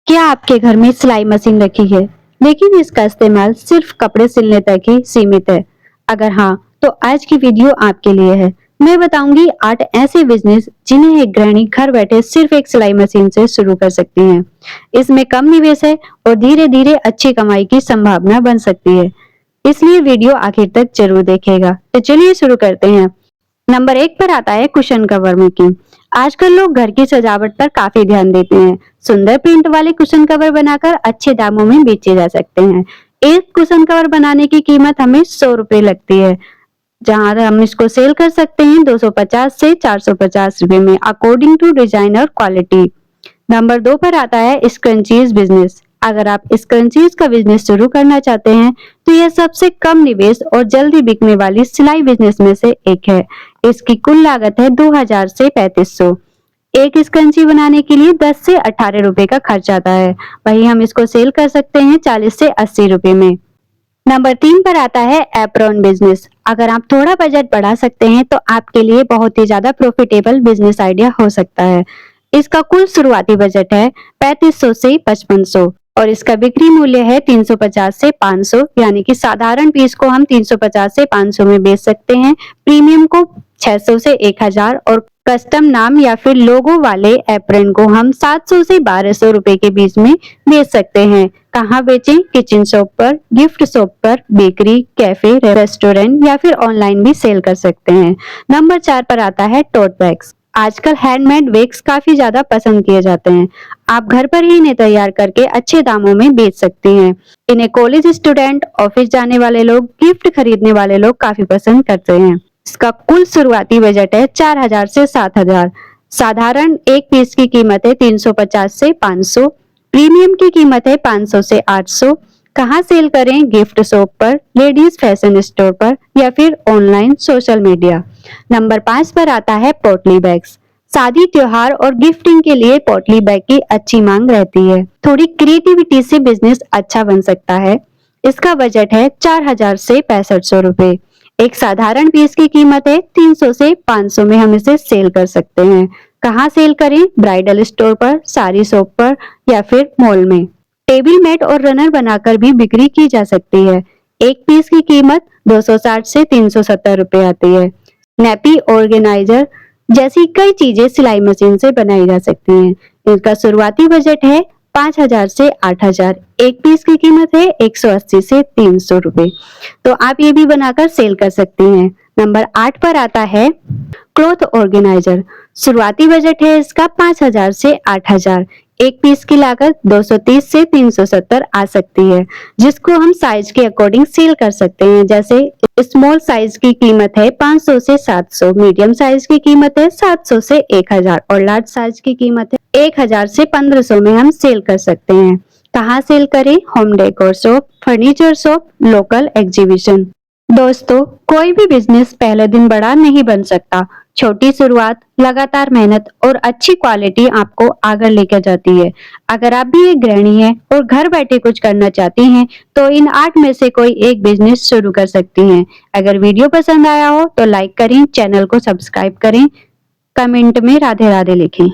क्या आपके घर में सिलाई मशीन रखी है, लेकिन इसका इस्तेमाल सिर्फ कपड़े सिलने तक ही सीमित है? अगर हाँ, तो आज की वीडियो आपके लिए है। मैं बताऊंगी 8 ऐसे बिजनेस जिन्हें एक गृहिणी घर बैठे सिर्फ एक सिलाई मशीन से शुरू कर सकती है। इसमें कम निवेश है और धीरे धीरे अच्छी कमाई की संभावना बन सकती है। इसलिए वीडियो आखिर तक जरूर देखेगा। तो चलिए शुरू करते हैं। नंबर 1 पर आता है कुशन कवर मेकिंग। आजकल लोग घर की सजावट पर काफी ध्यान देते हैं। सुंदर प्रिंट वाले कुशन कवर बनाकर अच्छे दामों में बेचे जा सकते हैं। एक कुशन कवर बनाने की कीमत हमें 100 रुपए लगती है, जहां हम इसको सेल कर सकते हैं 250 से 450 रुपए में, अकॉर्डिंग टू डिजाइन और क्वालिटी। नंबर 2 पर आता है स्क्रंचीज बिजनेस। अगर आप स्क्रंचीज का बिजनेस शुरू करना चाहते हैं तो यह सबसे कम निवेश और जल्दी बिकने वाली सिलाई बिजनेस में से एक है। इसकी कुल लागत है 2000 से 3500। एक स्क्रंची बनाने के लिए 10 से 18 रुपए का खर्च आता है। वहीं हम इसको सेल कर सकते हैं 40 से 80 रुपए में। नंबर 3 पर आता है एप्रॉन बिजनेस। अगर आप थोड़ा बजट बढ़ा सकते हैं तो आपके लिए बहुत ही ज्यादा प्रॉफिटेबल बिजनेस आइडिया हो सकता है। इसका कुल शुरुआती बजट है 3500 से 5500 और इसका बिक्री मूल्य है 350 से 500, यानी कि साधारण पीस को हम 350 से 500 में बेच सकते हैं, प्रीमियम को 600 से 1000 और कस्टम नाम या फिर लोगो वाले एप्रन को हम 700 से 1200 रुपए के बीच में बेच सकते हैं। कहाँ बेचें? किचन शॉप पर, गिफ्ट शॉप पर, बेकरी, कैफे, रेस्टोरेंट या फिर ऑनलाइन भी सेल कर सकते हैं। नंबर 4 पर आता है टोट बैग्स। आजकल हैंडमेड बैग्स काफी ज्यादा पसंद किए जाते हैं। आप घर पर ही इन्हें तैयार करके अच्छे दामों में बेच सकती हैं। इन्हें कॉलेज स्टूडेंट, ऑफिस जाने वाले लोग, गिफ्ट खरीदने वाले लोग काफी पसंद करते हैं। इसका कुल शुरुआती बजट है 4000 से 7000। साधारण एक पीस की कीमत है 350 से 500, प्रीमियम की कीमत है 500 से 800। कहाँ सेल करें? गिफ्ट शॉप पर, लेडीज फैशन स्टोर पर या फिर ऑनलाइन सोशल मीडिया। नंबर 5 पर आता है पोटली बैग्स। शादी, त्योहार और गिफ्टिंग के लिए पोटली बैग की अच्छी मांग रहती है। थोड़ी क्रिएटिविटी से बिजनेस अच्छा बन सकता है। इसका बजट है 4000 से 6500 रुपए। एक साधारण पीस की कीमत है 300 से 500 में हम इसे सेल कर सकते हैं। कहाँ सेल करें? ब्राइडल स्टोर पर, साड़ी शॉप पर या फिर मॉल में। टेबल मैट और रनर बनाकर भी बिक्री की जा सकती है। एक पीस की कीमत 260 से 370 रुपए आती है। नैपी, ऑर्गेनाइजर जैसी कई चीजें सिलाई मशीन से बनाई जा सकती हैं। इनका शुरुआती बजट है 5000 से 8000। एक पीस की कीमत है 180 से 300 रुपए। तो आप ये भी बनाकर सेल कर सकती हैं। नंबर 8 पर आता है क्लॉथ ऑर्गेनाइजर। शुरुआती बजट है इसका 5000 से 8000। एक पीस की लागत 230 से 370 आ सकती है, जिसको हम साइज के अकॉर्डिंग सेल कर सकते हैं। जैसे स्मॉल साइज की कीमत है 500 से 700, मीडियम साइज की कीमत है 700 से 1000 और लार्ज साइज की कीमत है 1000 से 1500 में हम सेल कर सकते हैं। कहाँ सेल करें? Home decor shop, furniture shop, local exhibition. दोस्तों, कोई भी बिजनेस पहले दिन बड़ा नहीं बन सकता। छोटी शुरुआत, लगातार मेहनत और अच्छी क्वालिटी आपको आगे लेकर जाती है। अगर आप भी एक गृहिणी हैं और घर बैठे कुछ करना चाहती हैं, तो इन 8 में से कोई एक बिजनेस शुरू कर सकती हैं। अगर वीडियो पसंद आया हो तो लाइक करें, चैनल को सब्सक्राइब करें, कमेंट में राधे राधे लिखें।